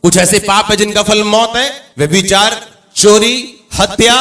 कुछ ऐसे पाप है जिनका फल मौत है, व्यभिचार, चोरी, हत्या,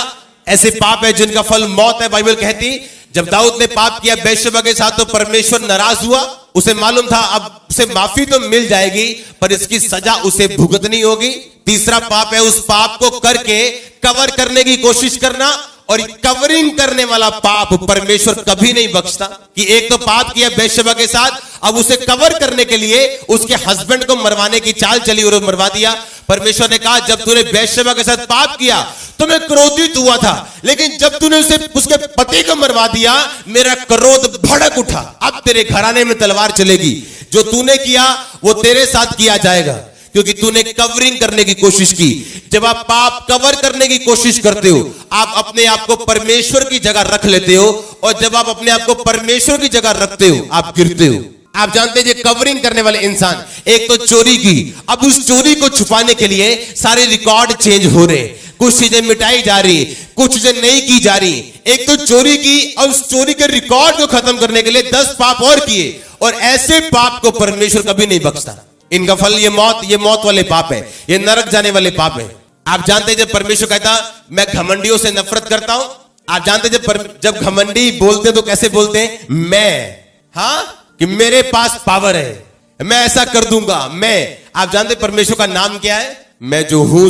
ऐसे पाप है जिनका फल मौत है। बाइबल कहती जब दाऊद ने पाप किया बेशबा के साथ तो परमेश्वर नाराज हुआ। उसे मालूम था अब उसे माफी तो मिल जाएगी पर इसकी सजा उसे भुगतनी होगी। तीसरा पाप है उस पाप को करके कवर करने की कोशिश करना, और कवरिंग करने वाला पाप परमेश्वर कभी नहीं बख्शता। कि एक तो पाप किया बेशबा के साथ, अब उसे कवर करने के लिए उसके हस्बैंड को मरवाने की चाल चली और मरवा दिया। परमेश्वर ने कहा जब तूने बेशबा के साथ पाप किया तो मैं क्रोधित हुआ था, लेकिन जब तूने उसके पति को मरवा दिया मेरा क्रोध भड़क उठा। अब तेरे घराने में तलवार चलेगी, जो तूने किया वो तेरे साथ किया जाएगा, क्योंकि तूने कवरिंग करने की कोशिश की। जब आप पाप कवर करने की कोशिश करते हो आप अपने आप को परमेश्वर की जगह रख लेते हो, और जब आप अपने आप को परमेश्वर की जगह रखते हो आप गिरते हो। आप जानते हैं कवरिंग करने वाले इंसान, एक तो चोरी की, अब उस चोरी को छुपाने के लिए सारे रिकॉर्ड चेंज हो रहे, कुछ चीजें मिटाई जा रही, कुछ चीजें नहीं की जा रही। एक तो चोरी की और उस चोरी के रिकॉर्ड को खत्म करने के लिए 10 पाप और किए, और ऐसे पाप को परमेश्वर कभी नहीं बख्शता। इनका फल ये मौत वाले पाप है, ये नरक जाने वाले पाप है। आप जानते हैं जब परमेश्वर कहता मैं घमंडियों से नफरत करता हूं, आप जानते हैं जब घमंडी बोलते तो कैसे बोलते हैं? मैं, हाँ, कि मेरे पास पावर है, मैं ऐसा कर दूंगा। आप जानते परमेश्वर का नाम क्या है? मैं जो हूं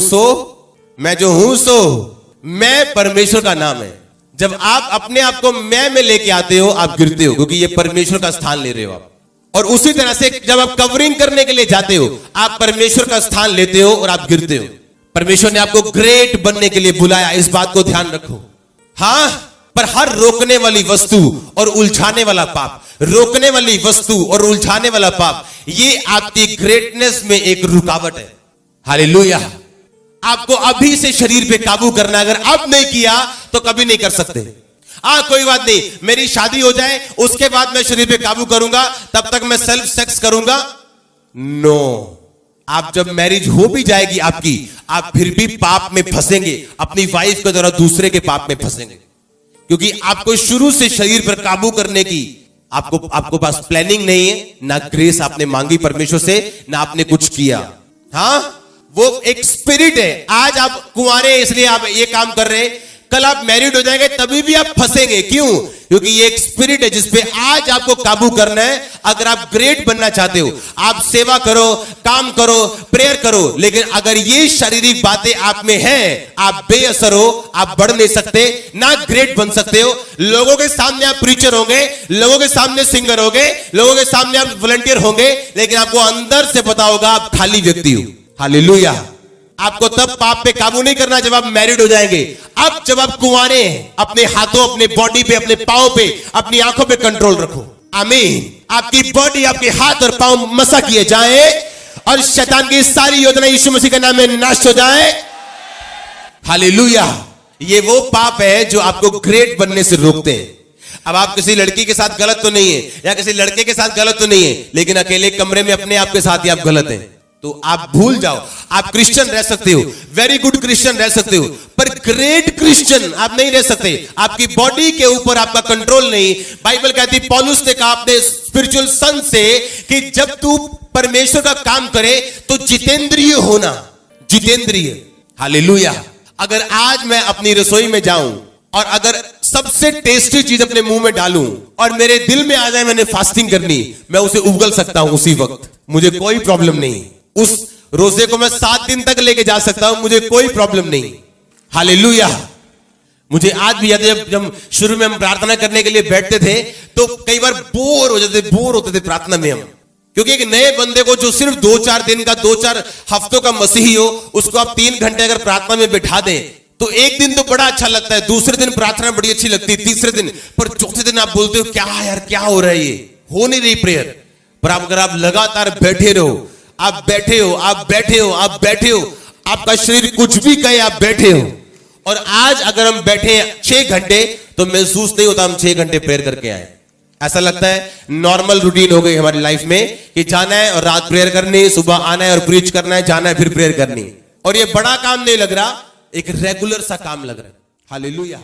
सो मैं परमेश्वर का नाम है। जब आप अपने आप को मैं में लेके आते हो आप गिरते हो, क्योंकि ये परमेश्वर का स्थान ले रहे हो आप। और उसी तरह से जब आप कवरिंग करने के लिए जाते हो आप परमेश्वर का स्थान लेते हो और आप गिरते हो। परमेश्वर ने आपको ग्रेट बनने के लिए बुलाया, इस बात को ध्यान रखो। हाँ, पर हर रोकने वाली वस्तु और उलझाने वाला पाप, रोकने वाली वस्तु और उलझाने वाला पाप, ये आपकी ग्रेटनेस में एक रुकावट है। हालेलुया। आपको अभी से शरीर पे काबू करना, अगर अब नहीं किया तो कभी नहीं कर सकते। कोई बात नहीं, मेरी शादी हो जाए उसके बाद मैं शरीर पे काबू करूंगा, तब तक मैं सेल्फ सेक्स करूंगा। नो, आप जब मैरिज हो भी जाएगी आपकी, आप फिर भी पाप में फंसेंगे, अपनी वाइफ के द्वारा दूसरे के पाप में फंसेंगे, क्योंकि आपको शुरू से शरीर पर काबू करने की आपको पास प्लानिंग नहीं है, ना ग्रेस आपने मांगी परमेश्वर से, ना आपने कुछ किया। हाँ, वो एक स्पिरिट है। आज आप कुंवारे इसलिए आप ये काम कर रहे हैं, कल आप मैरिड हो जाएंगे तभी भी आप फंसेंगे। क्यों? क्योंकि ये एक स्पिरिट है जिसपे आज आपको काबू करना है। अगर आप ग्रेट बनना चाहते हो आप सेवा करो, काम करो, प्रेयर करो, लेकिन अगर ये शारीरिक बातें आप में हैं आप बेअसर हो, आप बढ़ नहीं सकते, ना ग्रेट बन सकते हो। लोगों के सामने आप प्रीचर होंगे, लोगों के सामने सिंगर होंगे, लोगों के सामने आप वॉलंटियर होंगे, लेकिन आपको अंदर से पता होगा आप खाली व्यक्ति हो। हालेलुया। आपको तब पाप पे काबू नहीं करना जब आप मैरिड हो जाएंगे। अब जब आप कुंवारे हैं, अपने हाथों, अपने बॉडी पे, अपने पांव पे, अपनी आंखों पे कंट्रोल रखो। आमीन। आपकी बॉडी, आपके हाथ और पांव मसा किए जाए और शैतान की सारी योजना यीशु मसीह के नाम में नाश हो जाए। हालेलुया। ये वो पाप है जो आपको ग्रेट बनने से रोकते हैं। अब आप किसी लड़की के साथ गलत तो नहीं है, या किसी लड़के के साथ गलत तो नहीं है, लेकिन अकेले कमरे में अपने आप के साथ ही आप गलत हैं, तो आप भूल जाओ। आप क्रिश्चियन रह सकते हो, वेरी गुड क्रिश्चियन रह सकते हो, पर ग्रेट क्रिश्चियन आप नहीं रह सकते। आपकी बॉडी के ऊपर आपका कंट्रोल नहीं। बाइबल कहती, पौलुस ने कहा अपने स्पिरिचुअल सन से कि जब तू परमेश्वर का काम करे तो जितेंद्रिय होना, जितेंद्रिय। हालेलुया। अगर आज मैं अपनी रसोई में जाऊं और अगर सबसे टेस्टी चीज अपने मुंह में डालूं और मेरे दिल में आ जाए मैंने फास्टिंग करनी, मैं उसे उगल सकता हूं उसी वक्त, मुझे कोई प्रॉब्लम नहीं। उस रोजे को मैं 7 दिन तक लेके जा सकता हूं, मुझे कोई प्रॉब्लम नहीं। हालेलुया। मुझे आज भी याद है जब शुरू में हम प्रार्थना करने के लिए बैठते थे तो कई बार बोर होते थे प्रार्थना में हम, क्योंकि एक नए बंदे को जो सिर्फ 2-4 दिन का, 2-4 हफ्तों का मसीही हो, उसको आप 3 घंटे अगर प्रार्थना में बैठा दें तो एक दिन तो बड़ा अच्छा लगता है, दूसरे दिन प्रार्थना बड़ी अच्छी लगती है, तीसरे दिन, पर चौथे दिन आप बोलते हो क्या यार क्या हो रहा है, ये हो नहीं रही प्रेयर। पर अगर आप लगातार बैठे रहो, आप बैठे हो, आप बैठे हो, आप बैठे हो, आपका शरीर कुछ भी कहे आप बैठे हो। और आज अगर हम बैठे 6 घंटे तो महसूस नहीं होता हम 6 घंटे प्रेयर करके आए। ऐसा लगता है नॉर्मल रूटीन हो गई हमारी लाइफ में कि जाना है और रात प्रेयर करनी, सुबह आना है और प्रीच करना है, जाना है फिर प्रेयर करनी। और ये बड़ा काम नहीं लग रहा, एक रेगुलर सा काम लग रहा है। हालेलुया।